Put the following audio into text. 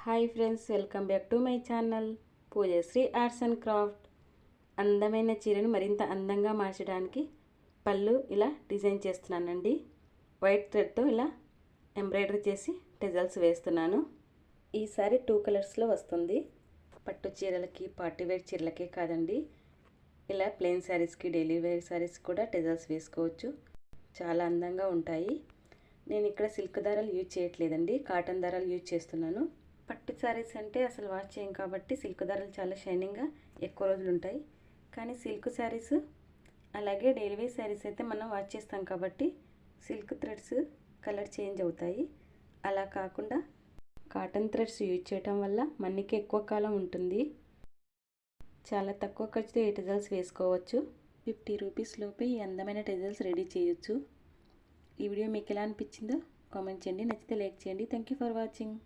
Hi friends, welcome back to my channel Poojasri arts and craft. అందమైన చీరను మరింత అందంగా మార్చడానికి పళ్ళు ఇలా డిజైన్ చేస్తున్నానండి. వైట్ థ్రెడ్తో ఇలా ఎంబ్రాయిడరీ చేసి టెజల్స్ వేస్తున్నాను. ఈసారి 2 కలర్స్లో వస్తుంది. పట్టు చీరలకి, పార్టీవేర్ చీరలకే కాదండి, ఇలా ప్లెయిన్ శారీస్కి, డైలీ వేర్ శారీస్ కూడా టెజల్స్ వేసుకోవచ్చు. చాలా అందంగా ఉంటాయి. నేను ఇక్కడ సిల్క్ దారాలు యూజ్ చేయట్లేదండి, కాటన్ దారాలు యూజ్ చేస్తున్నాను. పట్టు శారీస్ అంటే అసలు వాష్ చేయం కాబట్టి సిల్క్ దారాలు చాలా షైనింగ్గా ఎక్కువ రోజులు ఉంటాయి. కానీ సిల్క్ శారీస్ అలాగే డైలీ వేర్ శారీస్ అయితే మనం వాష్ చేస్తాం కాబట్టి సిల్క్ థ్రెడ్స్ కలర్ చేంజ్ అవుతాయి. అలా కాకుండా కాటన్ థ్రెడ్స్ యూజ్ చేయటం వల్ల మన్నిక ఎక్కువ కాలం ఉంటుంది. చాలా తక్కువ ఖర్చుతో ఈ టెజల్స్ వేసుకోవచ్చు. 50 రూపీస్ లోపే ఈ అందమైన టెజల్స్ రెడీ చేయొచ్చు. ఈ వీడియో మీకు ఎలా అనిపించిందో కామెంట్ చేయండి. నచ్చితే లైక్ చేయండి. Thank you for watching.